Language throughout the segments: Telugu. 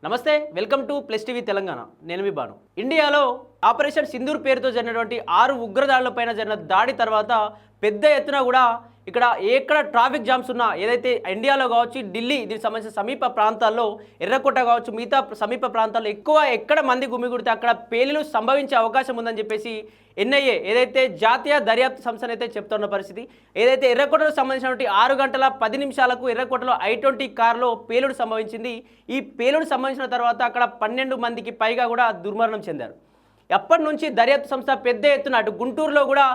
నమస్తే, welcome to plus TV Telangana. నేను మీ బాను. ఇండియాలో ఆపరేషన్ సింధూర్ పేరుతో జరిగినటువంటి 6 ఉగ్రదాడులపైన జరిగిన దాడి తర్వాత పెద్ద ఎత్తున కూడా ఇక్కడ ఎక్కడ ట్రాఫిక్ జామ్స్ ఉన్నా ఏదైతే ఇండియాలో కావచ్చు, ఢిల్లీ దీనికి సంబంధించిన సమీప ప్రాంతాల్లో, ఎర్రకోట కావచ్చు, మిగతా సమీప ప్రాంతాల్లో ఎక్కడ మంది గుమిగూడితే అక్కడ పేలులు సంభవించే అవకాశం ఉందని చెప్పేసి ఎన్ఐఏ ఏదైతే జాతీయ దర్యాప్తు సంస్థ అయితే చెప్తున్న పరిస్థితి. ఏదైతే ఎర్రకోటకు సంబంధించినటువంటి 6 గంటల 10 నిమిషాలకు ఎర్రకోటలో I-20 కారులో పేలుడు సంభవించింది. ఈ పేలుడు సంభవించిన తర్వాత అక్కడ 12 మందికి పైగా కూడా దుర్మరణం చెందారు. ఎప్పటి నుంచి దర్యాప్తు సంస్థ పెద్ద ఎత్తున అటు గుంటూరులో కూడా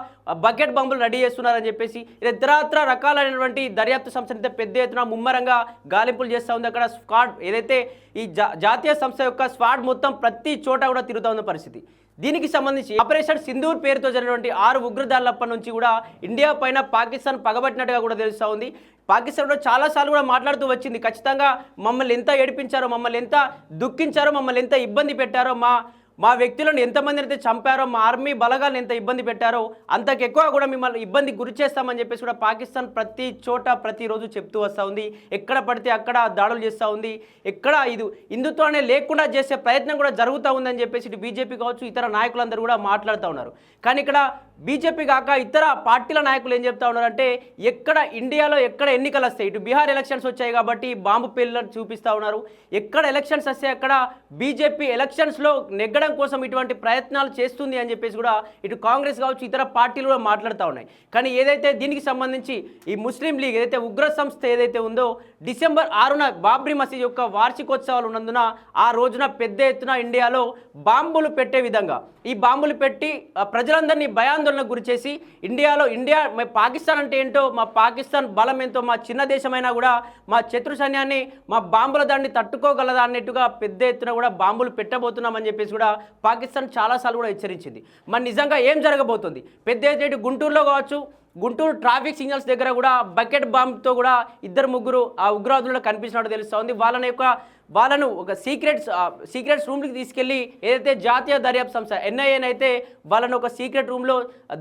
బకెట్ బాంబులు రెడీ చేస్తున్నారని చెప్పేసి ఇతరత్ర రకాలైనటువంటి దర్యాప్తు సంస్థ పెద్ద ఎత్తున ముమ్మరంగా గాలింపులు చేస్తూ ఉంది. అక్కడ స్క్వాడ్ ఏదైతే ఈ జాతీయ సంస్థ యొక్క స్క్వాడ్ మొత్తం ప్రతి చోట కూడా తిరుగుతూ ఉన్న పరిస్థితి. దీనికి సంబంధించి ఆపరేషన్ సింధూర్ పేరుతో జరిగినటువంటి 6 ఉగ్రదాడులప్పటి నుంచి కూడా ఇండియా పైన పాకిస్తాన్ పగబట్టినట్టుగా కూడా తెలుస్తూ ఉంది. పాకిస్తాన్ కూడా చాలాసార్లు కూడా మాట్లాడుతూ వచ్చింది, ఖచ్చితంగా మమ్మల్ని ఎంత ఏడిపించారో, మమ్మల్ని ఎంత దుఃఖించారో, మమ్మల్ని ఎంత ఇబ్బంది పెట్టారో, మా వ్యక్తులను ఎంతమందిని అయితే చంపారో, మా ఆర్మీ బలగాలను ఎంత ఇబ్బంది పెట్టారో అంతకెక్కువ కూడా మిమ్మల్ని ఇబ్బంది గురి చేస్తామని చెప్పేసి కూడా పాకిస్తాన్ ప్రతి చోట ప్రతిరోజు చెప్తూ వస్తూ ఉంది. ఎక్కడ పడితే అక్కడ దాడులు చేస్తూ ఉంది. ఎక్కడ ఇది హిందుత్వాన్ని లేకుండా చేసే ప్రయత్నం కూడా జరుగుతూ ఉందని చెప్పేసి ఇటు బీజేపీ కావచ్చు, ఇతర నాయకులందరూ కూడా మాట్లాడుతూ ఉన్నారు. కానీ ఇక్కడ బీజేపీ కాక ఇతర పార్టీల నాయకులు ఏం చెప్తా ఉన్నారంటే, ఇండియాలో ఎక్కడ ఎన్నికలు వస్తాయి, ఇటు బీహార్ ఎలక్షన్స్ వచ్చాయి కాబట్టి బాంబు పేలులను చూపిస్తూ ఉన్నారు. ఎక్కడ ఎలక్షన్స్ వస్తే అక్కడ బీజేపీ ఎలక్షన్స్లో నెగ్గడం కోసం ఇటువంటి ప్రయత్నాలు చేస్తుంది అని చెప్పేసి కూడా ఇటు కాంగ్రెస్ కావచ్చు, ఇతర పార్టీలు కూడా మాట్లాడుతూ ఉన్నాయి. కానీ ఏదైతే దీనికి సంబంధించి ఈ ముస్లిం లీగ్ ఏదైతే ఉగ్ర సంస్థ ఏదైతే ఉందో, డిసెంబర్ 6న బాబ్రీ మసీద్ యొక్క వార్షికోత్సవాలు ఉన్నందున ఆ రోజున పెద్ద ఎత్తున ఇండియాలో బాంబులు పెట్టే విధంగా ఈ బాంబులు పెట్టి ప్రజలందరినీ భయాందోళనకు గురి చేసి ఇండియా పాకిస్తాన్ అంటే ఏంటో, మా పాకిస్తాన్ బలం ఎంతో, మా చిన్న దేశమైనా కూడా మా శత్రు సైన్యాన్ని మా బాంబుల దాన్ని తట్టుకోగలదా అన్నట్టుగా పెద్ద ఎత్తున కూడా బాంబులు పెట్టబోతున్నామని చెప్పేసి కూడా పాకిస్తాన్ చాలాసార్లు కూడా హెచ్చరించింది. మరి నిజంగా ఏం జరగబోతుంది? పెద్ద ఎత్తున గుంటూరులో కావచ్చు, గుంటూరు ట్రాఫిక్ సిగ్నల్స్ దగ్గర కూడా బకెట్ బాంబ్తో కూడా 2-3 ఆ ఉగ్రవాదులు కనిపించినట్టు తెలుస్తూ ఉంది. వాళ్ళను ఒక సీక్రెట్స్ రూమ్కి తీసుకెళ్ళి ఏదైతే జాతీయ దర్యాప్తు సంస్థ ఎన్ఐఏనైతే వాళ్ళను ఒక సీక్రెట్ రూమ్లో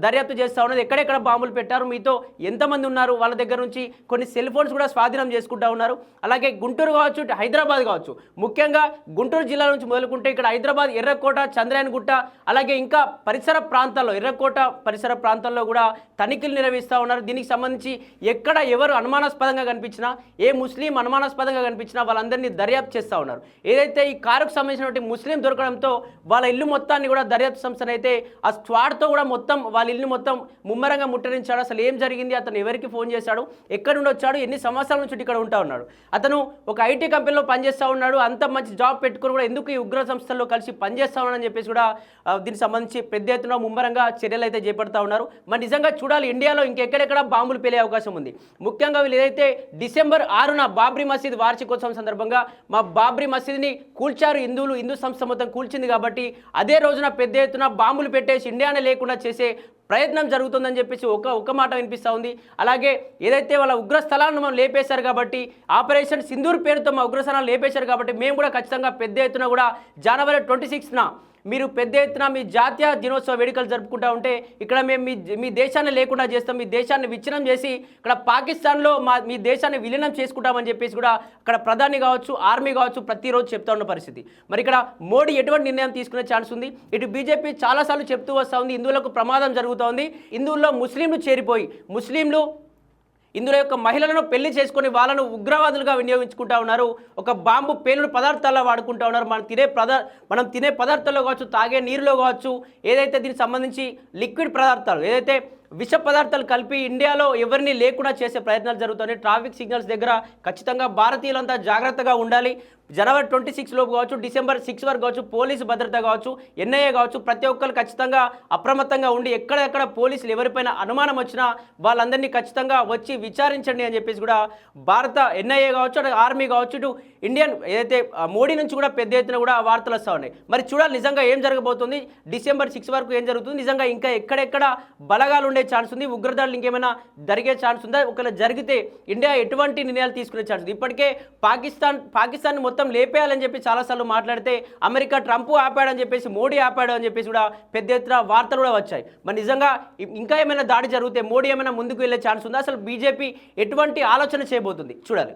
దర్యాప్తు చేస్తూ ఉన్నది. ఎక్కడెక్కడ బాంబులు పెట్టారు, మీతో ఎంతమంది ఉన్నారు, వాళ్ళ దగ్గర నుంచి కొన్ని సెల్ ఫోన్స్ కూడా స్వాధీనం చేసుకుంటూ ఉన్నారు. అలాగే గుంటూరు కావచ్చు, హైదరాబాద్ కావచ్చు, ముఖ్యంగా గుంటూరు జిల్లా నుంచి మొదలుకుంటే ఇక్కడ హైదరాబాద్, ఎర్రకోట, చంద్రాయనగుట్ట, అలాగే ఇంకా పరిసర ప్రాంతాల్లో, ఎర్రకోట పరిసర ప్రాంతాల్లో కూడా తనిఖీలు నిర్వహిస్తూ ఉన్నారు. దీనికి సంబంధించి ఎక్కడ ఎవరు అనుమానాస్పదంగా కనిపించినా, ఏ ముస్లిం అనుమానాస్పదంగా కనిపించినా వాళ్ళందరినీ దర్యాప్తు చేస్తూ ఉన్నారు. ఏదైతే ఈ కారుకు సంబంధించినటువంటి ముస్లిం దొరకడంతో వాళ్ళ ఇల్లు మొత్తాన్ని కూడా దర్యాప్తు సంస్థనైతే ఆ స్క్వాడ్తో కూడా మొత్తం వాళ్ళ ఇల్లు మొత్తం ముమ్మరంగా ముట్టడించాడు. అసలు ఏం జరిగింది, అతను ఎవరికి ఫోన్ చేశాడు, ఎక్కడి నుండి వచ్చాడు, ఎన్ని సంవత్సరాల నుంచి ఇక్కడ ఉంటా ఉన్నాడు, అతను ఒక ఐటీ కంపెనీలో పనిచేస్తూ ఉన్నాడు, అంత మంచి జాబ్ పెట్టుకుని కూడా ఎందుకు ఈ ఉగ్ర సంస్థల్లో కలిసి పనిచేస్తా ఉన్నాడని చెప్పేసి కూడా దీనికి సంబంధించి పెద్ద ఎత్తున ముమ్మరంగా చర్యలు అయితే చేపడతా ఉన్నారు. మరి నిజంగా చూడాలి, ఇండియాలో ఇంకెక్కడెక్కడ బాంబులు పేలే అవకాశం ఉంది. ముఖ్యంగా వీళ్ళు ఏదైతే డిసెంబర్ 6న బాబ్రీ మసీద్ వార్షికోత్సవం సందర్భంగా మా బాబ్రీ మసీద్ని కూల్చారు, హిందూ సంస్థ మొత్తం కూల్చింది కాబట్టి అదే రోజున పెద్ద ఎత్తున బాంబులు పెట్టేసి ఇండియానే లేకుండా చేసే ప్రయత్నం జరుగుతుందని చెప్పేసి ఒక మాట వినిపిస్తూ ఉంది. అలాగే ఏదైతే వాళ్ళ ఉగ్రస్థలాలను మనం లేపేశారు కాబట్టి, ఆపరేషన్ సింధూర్ పేరుతో మా ఉగ్రస్థలాలను లేపేశారు కాబట్టి మేము కూడా ఖచ్చితంగా పెద్ద ఎత్తున కూడా జనవరి 26న మీరు పెద్ద ఎత్తున మీ జాతీయ దినోత్సవ వేడుకలు జరుపుకుంటూ ఉంటే ఇక్కడ మేము మీ దేశాన్ని లేకుండా చేస్తాం, మీ దేశాన్ని విచ్ఛిన్నం చేసి ఇక్కడ పాకిస్తాన్లో మీ దేశాన్ని విలీనం చేసుకుంటామని చెప్పేసి కూడా అక్కడ ప్రధాని కావచ్చు, ఆర్మీ కావచ్చు ప్రతిరోజు చెప్తా ఉన్న పరిస్థితి. మరి ఇక్కడ మోడీ ఎటువంటి నిర్ణయం తీసుకునే ఛాన్స్ ఉంది? ఇటు బీజేపీ చాలాసార్లు చెప్తూ వస్తూ ఉంది, హిందువులకు ప్రమాదం జరుగుతోంది, హిందువుల్లో ముస్లింలు చేరిపోయి ఇందులో యొక్క మహిళలను పెళ్లి చేసుకొని వాళ్ళను ఉగ్రవాదులుగా వినియోగించుకుంటా ఉన్నారు, ఒక బాంబు పేలుడు పదార్థాల్లో వాడుకుంటా ఉన్నారు. మనం తినే పదార్థాల్లో కావచ్చు, తాగే నీరులో కావచ్చు, ఏదైతే దీనికి సంబంధించి లిక్విడ్ పదార్థాలు, ఏదైతే విష పదార్థాలు కలిపి ఇండియాలో ఎవరిని లేకుండా చేసే ప్రయత్నాలు జరుగుతున్నాయి. ట్రాఫిక్ సిగ్నల్స్ దగ్గర ఖచ్చితంగా భారతీయులంతా జాగ్రత్తగా ఉండాలి. జనవరి 26 లోపు కావచ్చు, డిసెంబర్ 6 వరకు కావచ్చు, పోలీసు భద్రత కావచ్చు, ఎన్ఐఏ కావచ్చు, ప్రతి ఒక్కరు ఖచ్చితంగా అప్రమత్తంగా ఉండి ఎక్కడెక్కడ పోలీసులు ఎవరిపైన అనుమానం వచ్చినా వాళ్ళందరినీ ఖచ్చితంగా వచ్చి విచారించండి అని చెప్పేసి కూడా భారత ఎన్ఐఏ కావచ్చు, ఆర్మీ కావచ్చు, ఇటు ఇండియన్ ఏదైతే మోడీ నుంచి కూడా పెద్ద ఎత్తున కూడా వార్తలు వస్తూ ఉన్నాయి. మరి చూడాలి నిజంగా ఏం జరగబోతుంది, డిసెంబర్ 6 వరకు ఏం జరుగుతుంది, నిజంగా ఇంకా ఎక్కడెక్కడ బలగాలు ఉండే ఛాన్స్ ఉంది, ఉగ్రదాడులు ఇంకేమైనా జరిగే ఛాన్స్ ఉందా, ఒకవేళ జరిగితే ఇండియా ఎటువంటి నిర్ణయాలు తీసుకునే ఛాన్స్ ఉంది? ఇప్పటికే పాకిస్తాన్ మొత్తం లేపేయాలని చెప్పి చాలాసార్లు మాట్లాడితే అమెరికా ట్రంప్ ఆపాడని చెప్పేసి, మోడీ ఆపాడు అని చెప్పేసి కూడా పెద్ద ఎత్తున వార్తలు కూడా వచ్చాయి. మరి నిజంగా ఇంకా ఏమైనా దాడి జరిగితే మోడీ ఏమైనా ముందుకు వెళ్ళే ఛాన్స్ ఉందా? అసలు బీజేపీ ఎటువంటి ఆలోచన చేయబోతుంది? చూడాలి.